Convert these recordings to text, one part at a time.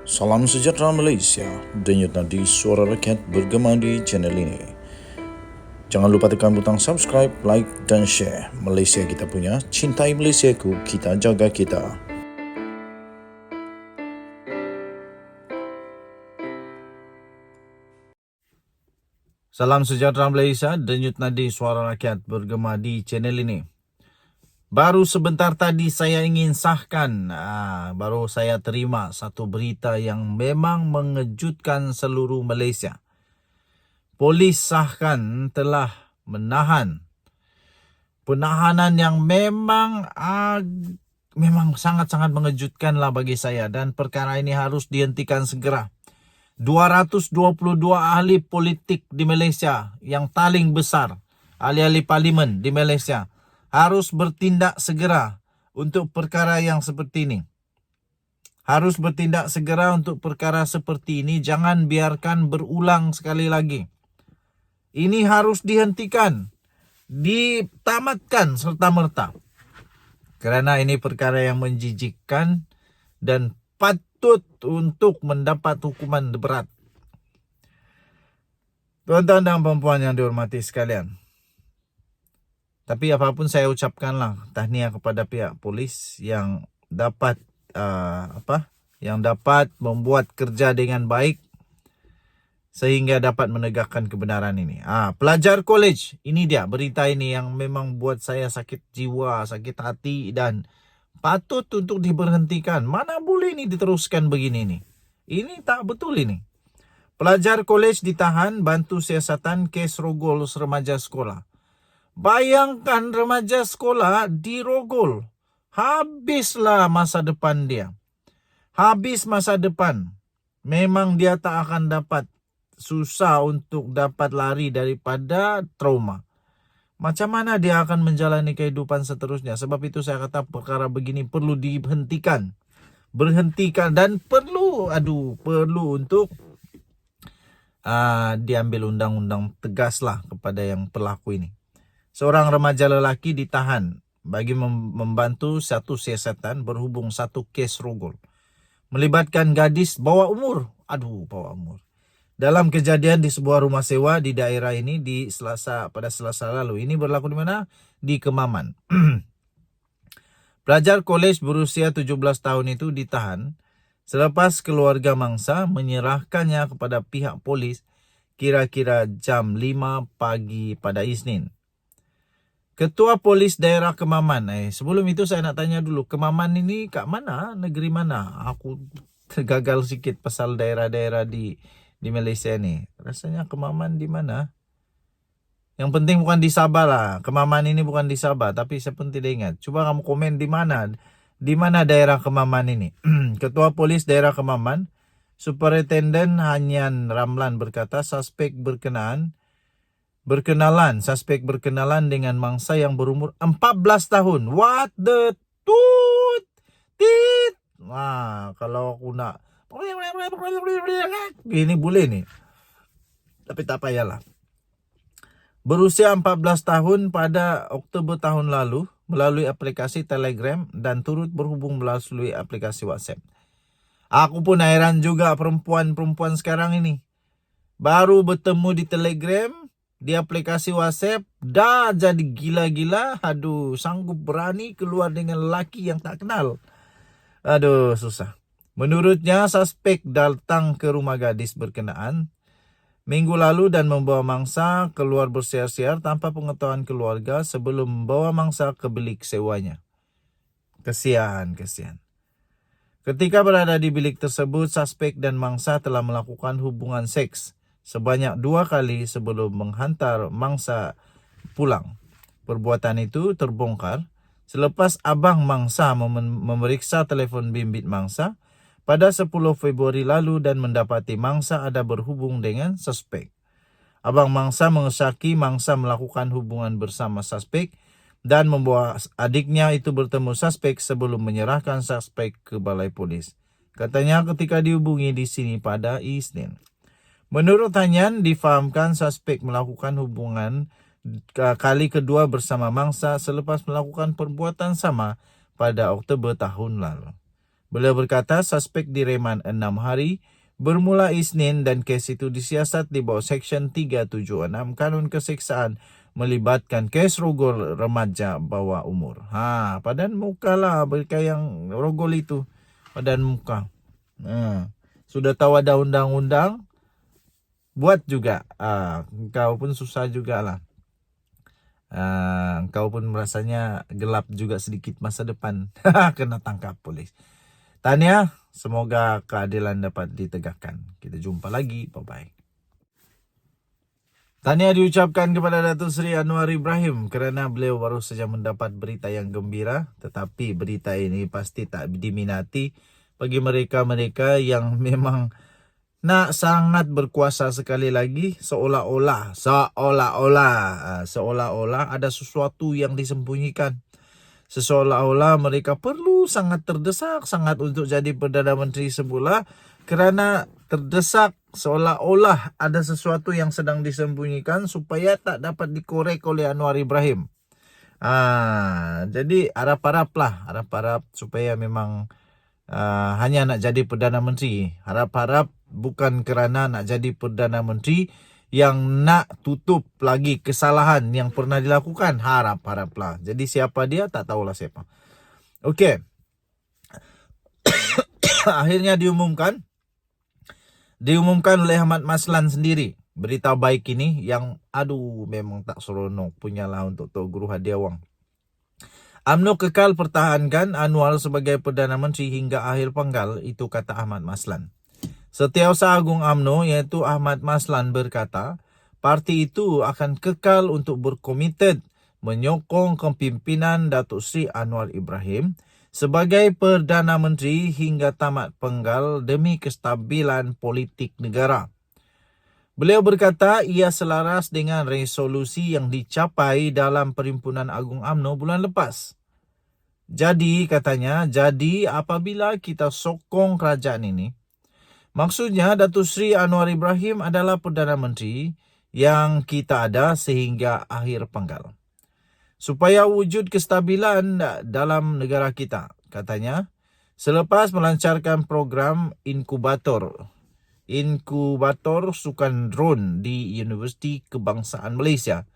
Salam sejahtera Malaysia, denyut nadi suara rakyat bergema di channel ini. Jangan lupa tekan butang subscribe, like dan share. Malaysia kita punya, cintai Malaysiaku, kita jaga kita. Salam sejahtera Malaysia, denyut nadi suara rakyat bergema di channel ini. Baru sebentar tadi saya ingin sahkan, baru saya terima satu berita yang memang mengejutkan seluruh Malaysia. Polis sahkan telah menahan penahanan yang memang sangat-sangat mengejutkanlah bagi saya, dan perkara ini harus dihentikan segera. 222 ahli politik di Malaysia yang paling besar, ahli-ahli parlimen di Malaysia, harus bertindak segera untuk perkara yang seperti ini. Harus bertindak segera untuk perkara seperti ini. Jangan biarkan berulang sekali lagi. Ini harus dihentikan, ditamatkan serta-merta. Kerana ini perkara yang menjijikkan dan patut untuk mendapat hukuman berat. Tuan-tuan dan puan-puan yang dihormati sekalian. Tapi apapun saya ucapkanlah tahniah kepada pihak polis yang dapat membuat kerja dengan baik sehingga dapat menegakkan kebenaran ini. Pelajar kolej, ini dia berita ini yang memang buat saya sakit jiwa, sakit hati, dan patut untuk diberhentikan. Mana boleh ini diteruskan begini nih. Ini tak betul ini. Pelajar kolej ditahan bantu siasatan kes rogol remaja sekolah. Bayangkan remaja sekolah dirogol. Habislah masa depan dia. Habis masa depan. Memang dia tak akan dapat, susah untuk dapat lari daripada trauma. Macam mana dia akan menjalani kehidupan seterusnya? Sebab itu saya kata perkara begini perlu dihentikan. Berhentikan dan perlu untuk diambil undang-undang tegaslah kepada yang pelaku ini. Seorang remaja lelaki ditahan bagi membantu satu siasatan berhubung satu kes rogol. Melibatkan gadis bawah umur. Bawah umur. Dalam kejadian di sebuah rumah sewa di daerah ini pada Selasa lalu. Ini berlaku di mana? Di Kemaman. Pelajar kolej berusia 17 tahun itu ditahan selepas keluarga mangsa menyerahkannya kepada pihak polis kira-kira jam 5 pagi pada Isnin. Ketua Polis Daerah Kemaman. Sebelum itu saya nak tanya dulu, Kemaman ini kat mana? Negeri mana? Aku tergagal sikit pasal daerah-daerah di Malaysia ni. Rasanya Kemaman di mana? Yang penting bukan di Sabah lah. Kemaman ini bukan di Sabah, tapi saya pun tidak ingat. Cuba kamu komen di mana? Di mana daerah Kemaman ini? Ketua Polis Daerah Kemaman, Superintendent Hanyan Ramlan berkata suspek berkenalan dengan mangsa yang berumur 14 tahun. What the toot? Tit. Kalau aku nak ini boleh nih. Tapi tak payahlah. Berusia 14 tahun pada Oktober tahun lalu melalui aplikasi Telegram dan turut berhubung melalui aplikasi WhatsApp. Aku pun heran juga perempuan-perempuan sekarang ini. Baru bertemu di Telegram, di aplikasi WhatsApp, dah jadi gila-gila. Sanggup berani keluar dengan lelaki yang tak kenal. Susah. Menurutnya, suspek datang ke rumah gadis berkenaan minggu lalu dan membawa mangsa keluar bersiar-siar tanpa pengetahuan keluarga sebelum membawa mangsa ke bilik sewanya. Kesian. Ketika berada di bilik tersebut, suspek dan mangsa telah melakukan hubungan seks sebanyak 2 kali sebelum menghantar mangsa pulang. Perbuatan itu terbongkar selepas abang mangsa memeriksa telefon bimbit mangsa pada 10 Februari lalu dan mendapati mangsa ada berhubung dengan suspek. Abang mangsa mengesaki mangsa melakukan hubungan bersama suspek dan membawa adiknya itu bertemu suspek sebelum menyerahkan suspek ke balai polis. Katanya ketika dihubungi di sini pada Isnin. Menurut Hanyan, difahamkan suspek melakukan hubungan kali kedua bersama mangsa selepas melakukan perbuatan sama pada Oktober tahun lalu. Beliau berkata suspek direman 6 hari bermula Isnin dan kes itu disiasat di bawah Seksyen 376 Kanun Keseksaan melibatkan kes rogol remaja bawah umur. Padan muka lah mereka yang rogol itu. Padan muka. Sudah tahu ada undang-undang, buat juga. Kau pun susah juga lah. Kau pun merasanya gelap juga sedikit masa depan. Kena tangkap polis. Tahniah, semoga keadilan dapat ditegakkan. Kita jumpa lagi. Bye-bye. Tahniah diucapkan kepada Datuk Seri Anwar Ibrahim kerana beliau baru saja mendapat berita yang gembira. Tetapi berita ini pasti tak diminati bagi mereka-mereka yang memang nak sangat berkuasa sekali lagi, seolah-olah ada sesuatu yang disembunyikan. Seolah-olah mereka perlu sangat terdesak sangat untuk jadi Perdana Menteri semula kerana terdesak seolah-olah ada sesuatu yang sedang disembunyikan supaya tak dapat dikorek oleh Anwar Ibrahim. Jadi harap-harap supaya memang hanya nak jadi Perdana Menteri. Harap-harap bukan kerana nak jadi Perdana Menteri yang nak tutup lagi kesalahan yang pernah dilakukan. Harap-haraplah. Jadi siapa dia tak tahulah siapa. Okey. Akhirnya diumumkan oleh Ahmad Maslan sendiri. Berita baik ini yang memang tak seronok punyalah untuk Tok Guru Hadiawang. UMNO kekal pertahankan Anwar sebagai Perdana Menteri hingga akhir penggal, itu kata Ahmad Maslan. Setiausaha Agung UMNO iaitu Ahmad Maslan berkata, parti itu akan kekal untuk berkomited menyokong kepimpinan Datuk Seri Anwar Ibrahim sebagai Perdana Menteri hingga tamat penggal demi kestabilan politik negara. Beliau berkata ia selaras dengan resolusi yang dicapai dalam Perhimpunan Agung UMNO bulan lepas. Jadi katanya, apabila kita sokong kerajaan ini, maksudnya Datuk Seri Anwar Ibrahim adalah Perdana Menteri yang kita ada sehingga akhir penggal. Supaya wujud kestabilan dalam negara kita, katanya, selepas melancarkan program inkubator sukan drone di Universiti Kebangsaan Malaysia.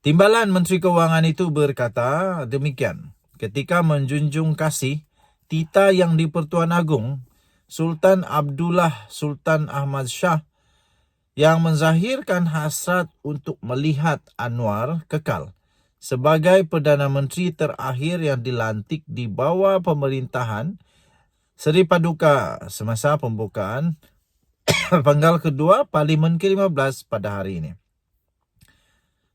Timbalan Menteri Keuangan itu berkata demikian, ketika menjunjung kasih tita yang di-Pertuan Agong Sultan Abdullah Sultan Ahmad Shah yang menzahirkan hasrat untuk melihat Anwar kekal sebagai Perdana Menteri terakhir yang dilantik di bawah pemerintahan Seri Paduka semasa pembukaan penggal kedua Parlimen ke-15 pada hari ini.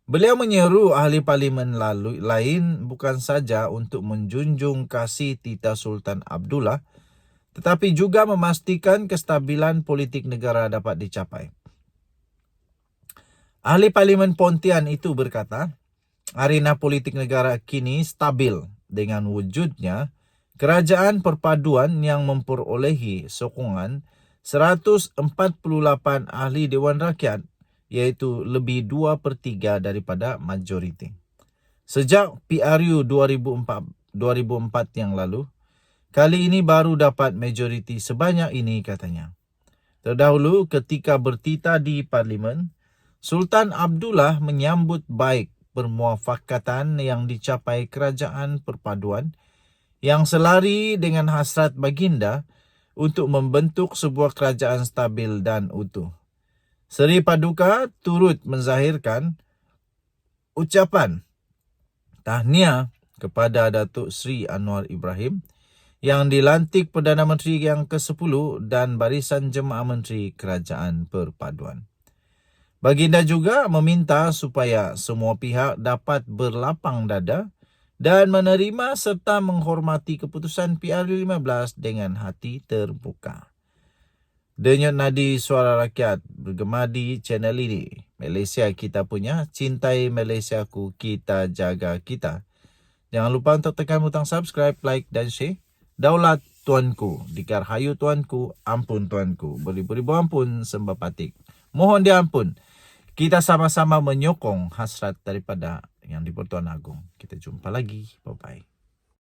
Beliau menyeru ahli parlimen lain bukan saja untuk menjunjung kasih tita Sultan Abdullah, tetapi juga memastikan kestabilan politik negara dapat dicapai. Ahli Parlimen Pontian itu berkata, arena politik negara kini stabil dengan wujudnya kerajaan perpaduan yang memperolehi sokongan 148 ahli Dewan Rakyat, iaitu lebih 2/3 daripada majoriti. Sejak PRU 2004 yang lalu, kali ini baru dapat majoriti sebanyak ini, katanya. Terdahulu ketika bertita di Parlimen, Sultan Abdullah menyambut baik permuafakatan yang dicapai kerajaan perpaduan yang selari dengan hasrat baginda untuk membentuk sebuah kerajaan stabil dan utuh. Seri Paduka turut menzahirkan ucapan tahniah kepada Datuk Seri Anwar Ibrahim yang dilantik Perdana Menteri yang ke-10 dan barisan Jemaah Menteri Kerajaan Perpaduan. Baginda juga meminta supaya semua pihak dapat berlapang dada dan menerima serta menghormati keputusan PRU 15 dengan hati terbuka. Denyut nadi suara rakyat bergema di channel ini. Malaysia kita punya, cintai Malaysiaku, kita jaga kita. Jangan lupa untuk tekan butang subscribe, like dan share. Daulat tuanku, dikarhayu tuanku, ampun tuanku. Beribu-ribu ampun sembah patik. Mohon diampun. Kita sama-sama menyokong hasrat daripada yang di-Pertuan Agong. Kita jumpa lagi. Bye-bye.